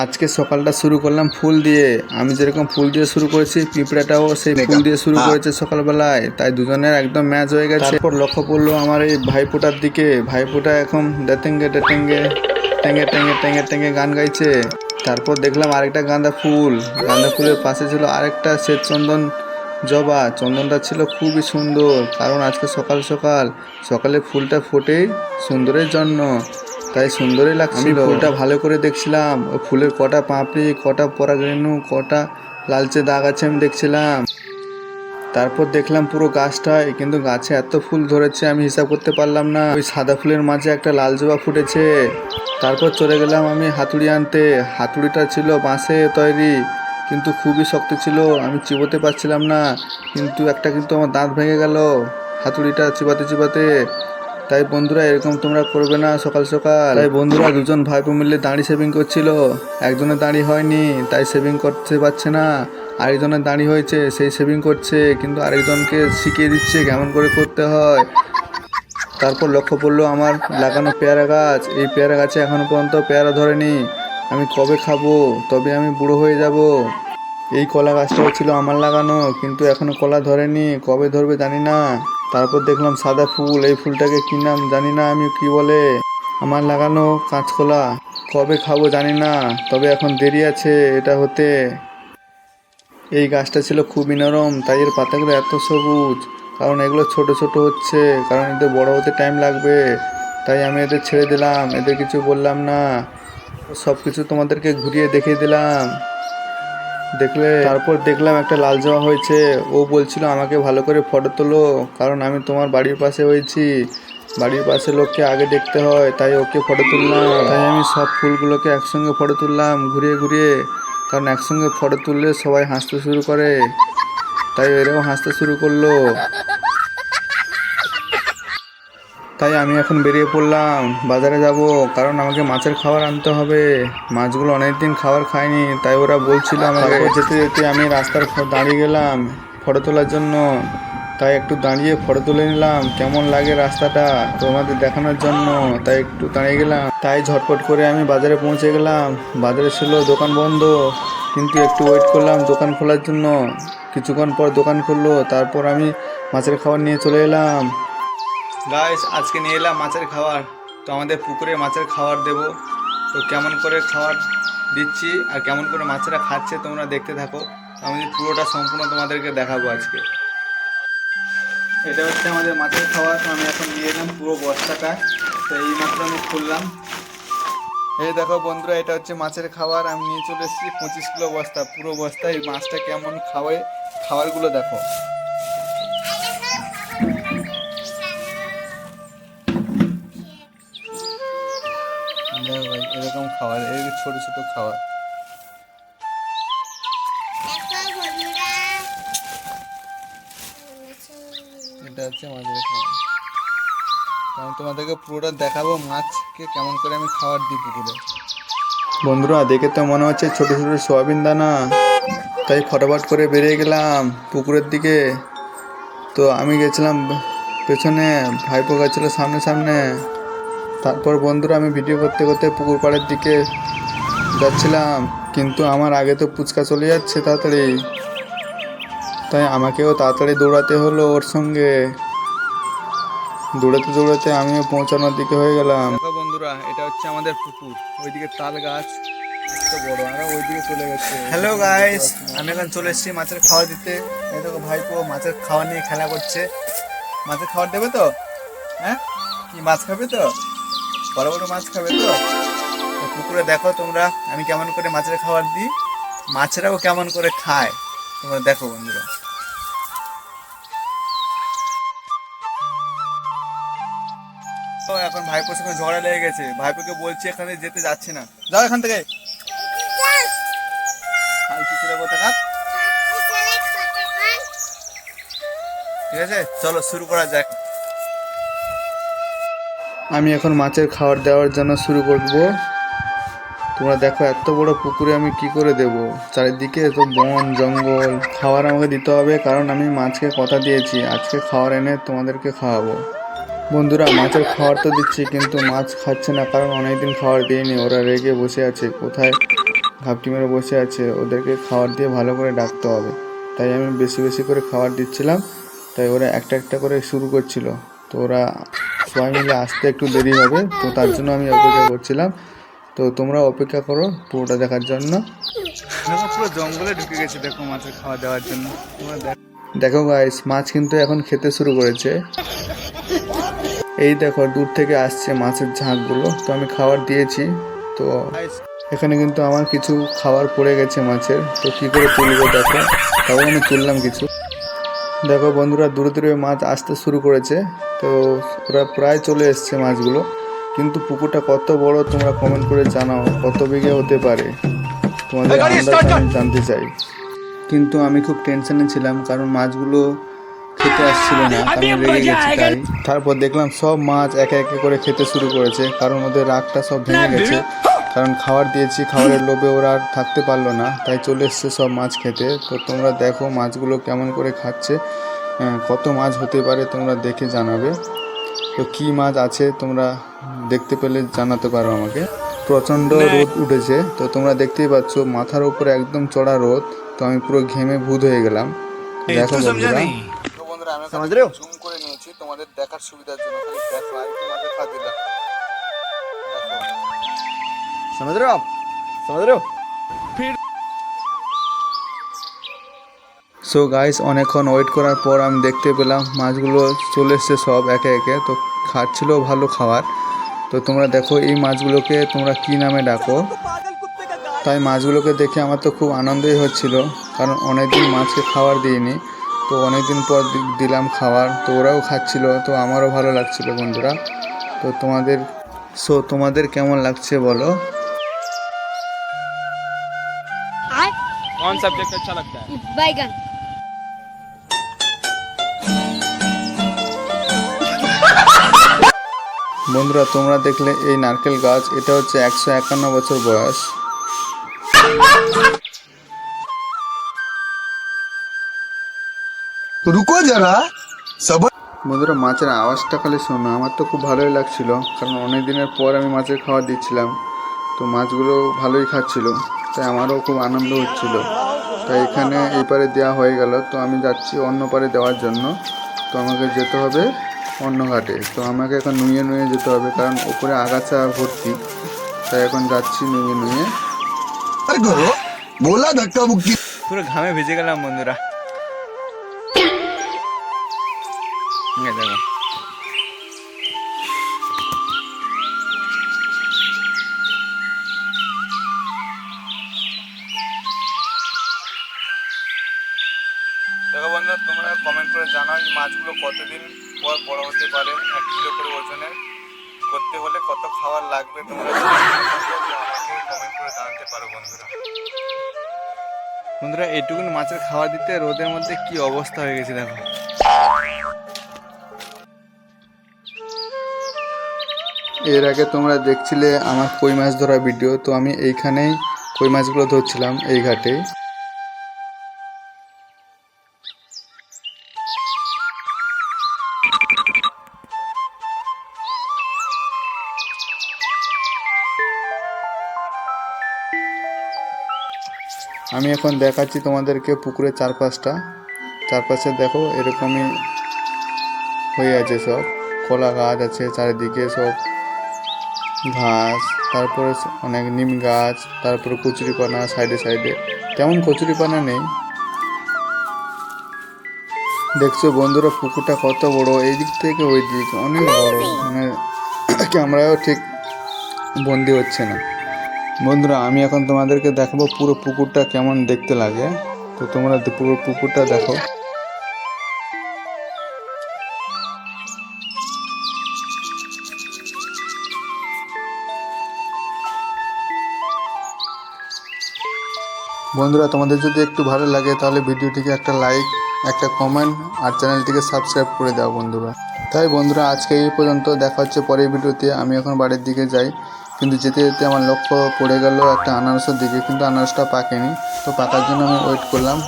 আজকে সকালটা শুরু করলাম ফুল দিয়ে। আমি যেরকম ফুল দিয়ে শুরু করেছি, পিঁপড়াটাও সেই ফুল দিয়ে শুরু করেছে সকালবেলায়, তাই দুজনের একদম ম্যাচ হয়ে গেছে। তারপর লক্ষ্য পড়লো আমার এই ভাইফোঁটার দিকে। ভাইফোঁটা এখন ডেটেঙ্গে ডেটেঙ্গে টেঙ্গে টেঙ্গে টেঙ্গে টেঙ্গে গান গাইছে। তারপর দেখলাম আরেকটা গাঁদা ফুলের পাশে ছিল আরেকটা শ্বেতচন্দন জবা। চন্দনটা ছিল খুবই সুন্দর, কারণ আজকে সকাল সকাল সকালে ফুলটা ফোটে সুন্দরের জন্য, তাই সুন্দরই লাগছিল। আমি ফুলটা ভালো করে দেখছিলাম, ওই ফুলের কটা পাপড়ি, কটা পরাগরেণু, কটা লালচে দাগ আছে আমি দেখছিলাম। তারপর দেখলাম পুরো গাছটায়, কিন্তু গাছে এত ফুল ধরেছে আমি হিসাব করতে পারলাম না। ওই সাদা ফুলের মাঝে একটা লাল জবা ফুটেছে। তারপর চলে গেলাম আমি হাতুড়ি আনতে। হাতুড়িটা ছিল বাঁশে তৈরি, কিন্তু খুবই শক্ত ছিল, আমি চিবোতে পারছিলাম না। কিন্তু আমার দাঁত ভেঙে গেল হাতুড়িটা চিবাতে চিবাতে। তাই বন্ধুরা, এরকম তোমরা করবে না সকাল সকাল। তাই বন্ধুরা, দুজন ভাইপো মিলে দাড়ি শেভিং করছিল। একজনের দাড়ি হয়নি, তাই শেভিং করতে পারছে না। আরেকজনের দাড়ি হয়েছে, সেই শেভিং করছে, কিন্তু আরেকজনকে শিখিয়ে দিচ্ছে কেমন করে করতে হয়। তারপর লক্ষ্য পড়লো আমার লাগানো পেয়ারা গাছ। এই পেয়ারা গাছে এখনো পর্যন্ত পেয়ারা ধরেনি। আমি কবে খাবো, তবে আমি বুড়ো হয়ে যাব। এই কলা গাছটাও ছিল আমার লাগানো, কিন্তু এখনো কলা ধরেনি, কবে ধরবে জানি না। তারপর দেখলাম সাদা ফুল, এই ফুলটাকে কি নাম জানি না, আমি কি বলে। আমার লাগানো কাঁচকলা, কবে খাবো জানি না, তবে এখন দেরি আছে এটা হতে। এই গাছটা ছিল খুবই নরম, তাই এর পাতাগুলো এত সবুজ, কারণ এগুলো ছোট ছোট হচ্ছে, কারণ এদের বড় হতে টাইম লাগবে। তাই আমি এদের ছেড়ে দিলাম, এদের কিছু বললাম না। সব কিছু তোমাদেরকে ঘুরিয়ে দেখিয়ে দিলাম, দেখলে। তারপর দেখলাম একটা লাল জবা হয়েছে। ও বলছিল আমাকে ভালো করে ফটো তোলো, কারণ আমি তোমার বাড়ির পাশে হয়েছি, বাড়ির পাশে লোককে আগে দেখতে হয়, তাই ওকে ফটো তুললাম। তাই আমি সব ফুলগুলোকে একসঙ্গে ফটো তুললাম ঘুরিয়ে ঘুরিয়ে, কারণ একসঙ্গে ফটো তুললে সবাই হাসতে শুরু করে। তাই এরাও হাসতে শুরু করলো। তাই আমি এখন বেরিয়ে পড়লাম, বাজারে যাব, কারণ আমাকে মাছের খাবার আনতে হবে। মাছগুলো অনেকদিন খাবার খাইনি, তাই ওরা বলছিল আমাকে। যেতে যেতে আমি রাস্তার দাঁড়িয়ে গেলাম ফটো তোলার জন্য, তাই একটু দাঁড়িয়ে ফটো তুলে নিলাম কেমন লাগে রাস্তাটা তোমাদের দেখানোর জন্য, তাই একটু দাঁড়িয়ে গেলাম। তাই ঝটপট করে আমি বাজারে পৌঁছে গেলাম। বাজারে ছিল দোকান বন্ধ, কিন্তু একটু ওয়েট করলাম দোকান খোলার জন্য। কিছুক্ষণ পর দোকান খুললো, তারপর আমি মাছের খাবার নিয়ে চলে এলাম। গাইস, আজকে নিয়ে এলাম মাছের খাবার। তো আমাদের পুকুরে মাছের খাবার দেব, তো কেমন করে খাবার দিচ্ছি আর কেমন করে মাছেরা খাচ্ছে তোমরা দেখতে থাকো। আমি পুরোটা সম্পূর্ণ তোমাদেরকে দেখাবো আজকে। এটা হচ্ছে আমাদের মাছের খাবার। আমি এখন নিয়ে এলাম পুরো বস্তাটা, তো এইমাত্র আমি খুললাম। এই দেখো বন্ধুরা, এটা হচ্ছে মাছের খাবার। আমি নিয়ে চলে এসেছি 25 কিলো বস্তা, পুরো বস্তায়। মাছটা কেমন খাওয়ায়, খাবারগুলো দেখো। ভাই এরকম খাবার, এই ছোট ছোট খাবার। এটা হচ্ছে মাছের খাবার। আমি তোমাদেরকে পুরোটা দেখাবো মাছকে কেমন করে আমি খাবার দিই পুকুরে। বন্ধুরা, দেখে তো মনে হচ্ছে ছোট ছোট সয়াবিন দানা, তাই ফটাফট করে বেরিয়ে গেলাম পুকুরের দিকে। তো আমি গেছিলাম পেছনে, ভাইপো গেছিলো সামনে সামনে। তারপর বন্ধুরা, আমি ভিডিও করতে করতে পুকুর পাড়ের দিকে যাচ্ছিলাম, কিন্তু আমার আগে তো পুচকা চলে যাচ্ছে তাড়াতাড়ি, তাই আমাকেও তাড়াতাড়ি দৌড়াতে হলো ওর সঙ্গে। দৌড়াতে দৌড়াতে আমিও পৌঁছানোর দিকে হয়ে গেলাম। দেখো বন্ধুরা, এটা হচ্ছে আমাদের পুকুর। ওইদিকে তাল গাছ এত বড়, আর ওইদিকে চলে গেছে। হ্যালো গাইস, আমি এখন চলে এসেছি মাছের খাবার দিতে। এই দেখো ভাইপো মাছের খাবার নিয়ে খেলা করছে। মাছের খাবার দেবে তো? হ্যাঁ, কি মাছ খাবে তো? বড় বড় মাছ খাবে তো? পুকুরে দেখো তোমরা আমি কেমন করে মাছের খাবার দিই, মাছেরাও কেমন করে খায়, তোমরা দেখো বন্ধুরা। তো এখন ভাইপোর সঙ্গে ঝগড়া লেগে গেছে। ভাইপোকে বলছি এখানে যেতে যাচ্ছে না, যাও এখান থেকে। ঠিক আছে, চলো শুরু করা যাক। আমি এখন মাছের খাবার দেওয়ার জন্য শুরু করব। তোমরা দেখো এত বড় পুকুরে আমি কি করে দেব, চারিদিকে তো বন জঙ্গল। খাবার আমাকে দিতে হবে, কারণ আমি মাছকে কথা দিয়েছি আজকে খাবার এনে তোমাদেরকে খাওয়াবো। বন্ধুরা, মাছের খাবার তো দিচ্ছি, কিন্তু মাছ খাচ্ছে না, কারণ অনেকদিন খাবার দিইনি। ওরা রেগে বসে আছে, কোথায় ঘাপটি মেরে বসে আছে, ওদেরকে খাবার দিয়ে ভালো করে ডাকতে হবে। তাই আমি বেশি বেশি করে খাবার দিচ্ছিলাম, তাই ওরা একটা একটা করে শুরু করছিল। তো ওরা সবাই মিলে আসতে একটু দেরি হবে, তো তার জন্য আমি অপেক্ষা করছিলাম। তো তোমরা অপেক্ষা করো পুরোটা দেখার জন্য। পুরো জঙ্গলে ঢুকে গেছে দেখো মাছের খাওয়া দেওয়ার জন্য। তোমরা দেখো গাইস, মাছ কিন্তু এখন খেতে শুরু করেছে। এই দেখো দূর থেকে আসছে মাছের ঝাঁকগুলো। তো আমি খাবার দিয়েছি। তো এখানে কিন্তু আমার কিছু খাবার পড়ে গেছে মাছের, তো কী করে তুলবো দেখো। তারপর আমি তুললাম কিছু। দেখো বন্ধুরা, দূরে দূরে মাছ আসতে শুরু করেছে। তো ওরা প্রায় চলে এসছে মাছগুলো। কিন্তু পুকুরটা কত বড় তোমরা কমেন্ট করে জানাও, কত বিঘে হতে পারে তোমাদের আন্দাজ আমি জানতে চাই। কিন্তু আমি খুব টেনশনে ছিলাম, কারণ মাছগুলো খেতে আসছিল না, কারণ রেগে গেছি তাই। তারপর দেখলাম সব মাছ একে একে করে খেতে শুরু করেছে, কারণ ওদের রাগটা সব ভেঙে গেছে। কারণ খাবার দিয়েছি, খাবারের লোভে ওরা আর থাকতে পারলো না, তাই চলে এসছে সব মাছ খেতে। তো তোমরা দেখো মাছগুলো কেমন করে খাচ্ছে। কত মাছ হতে পারে তোমরা দেখে জানাবে। তো কী মাছ আছে তোমরা দেখতে পেলে জানাতে পারো আমাকে। প্রচণ্ড রোদ উঠেছে, তো তোমরা দেখতেই পাচ্ছ মাথার উপরে একদম চড়া রোদ। তো আমি পুরো ঘেমে ভূত হয়ে গেলাম। দেখো বন্ধুরা, আমি জুম করে নিয়েছি তোমাদের দেখার সুবিধার জন্য। দেখো আর একটু মাঝে পা দিলাম। समझ रहे हो आप? समझ रहे हो? সো গাইস, অনেকক্ষণ ওয়েট করার পর আমি দেখতে পেলাম মাছগুলো চলে এসছে সব একে একে। তো খাচ্ছিল ভালো খাবার। তো তোমরা দেখো এই মাছগুলোকে তোমরা কী নামে ডাকো। তাই মাছগুলোকে দেখে আমার তো খুব আনন্দই হচ্ছিল, কারণ অনেকদিন মাছকে খাবার দিইনি। তো অনেকদিন পর দিলাম খাবার, তো ওরাও খাচ্ছিল, তো আমারও ভালো লাগছিল বন্ধুরা। তো তোমাদের কেমন লাগছে বলো। कौन सब्जेक्ट अच्छा लगता है? बैगन। বন্ধুরা তোমরা দেখলে এই নারকেল গাছ, এটা হচ্ছে 151 বছর বয়স। रुको जरा सबर। বন্ধুরা মাছের আওয়াজটা খালি শোনো, আমার তো খুব ভালোই লাগছিল, কারণ অনেক দিনের পর আমি মাছের খাবার দিচ্ছিলাম। তো মাছগুলো ভালোই খাচ্ছিল, তাই আমারও খুব আনন্দ হচ্ছিল। তাই এখানে এই পারে দেওয়া হয়ে গেল, তো আমি যাচ্ছি অন্য পারে দেওয়ার জন্য। তো আমাকে যেতে হবে অন্য ঘাটে। তো আমাকে এখন নুয়ে নুয়ে যেতে হবে, কারণ উপরে আগাছা ভর্তি। তাই এখন যাচ্ছি নুয়ে নুয়ে। बोला धक्का मुक्की। পুরো ঘামে ভিজে গেলাম বন্ধুরা। দেখো দেখো বন্ধুরা, তোমরা কমেন্ট করে জানাও এই মাছগুলো কতদিন পর বড় হতে পারে। 1 কিলো করে ওজনের করতে হলে কত খাবার লাগবে তোমরা আমাকে কমেন্ট করে জানাতে পারো বন্ধুরা। বন্ধুরা এইটুকুন মাছের খাবার দিতে রোদের মধ্যে কি অবস্থা হয়ে গেছে দেখো। এর আগে তোমরা দেখছিলে আমার কই মাছ ধরা ভিডিও। তো আমি এইখানেই কই মাছগুলো ধরছিলাম এই ঘাটে। আমি এখন দেখাচ্ছি তোমাদেরকে পুকুরের চারপাশে দেখো এরকমই হয়ে আছে সব। কলা গাছ আছে চারিদিকে, সব ঘাস, তারপরে অনেক নিম গাছ, তারপরে কচুরিপানা সাইডে সাইডে। তেমন কচুরিপানা নেই। দেখছো বন্ধুরা পুকুরটা কত বড়, এই দিক থেকে ওই দিক অনেক বড়, মানে ক্যামেরাও ঠিক বন্দি হচ্ছে না। বন্ধুরা আমি এখন তোমাদেরকে দেখাবো পুরো পুকুরটা কেমন দেখতে লাগে। তো তোমরা পুরো পুকুরটা দেখো। বন্ধুরা তোমাদের যদি একটু ভালো লাগে তাহলে ভিডিওটিকে একটা লাইক, একটা কমেন্ট আর চ্যানেলটিকে সাবস্ক্রাইব করে দাও বন্ধুরা। তাই বন্ধুরা আজকে এই পর্যন্ত, দেখা হচ্ছে পরের ভিডিওতে। আমি এখন বাড়ির দিকে যাই, কিন্তু যেতে যেতে আমার লক্ষ্য পড়ে গেল একটা আনারসের দিকে, কিন্তু আনারসটা পাকেনি। তো পাকার জন্য আমি ওয়েট করলাম।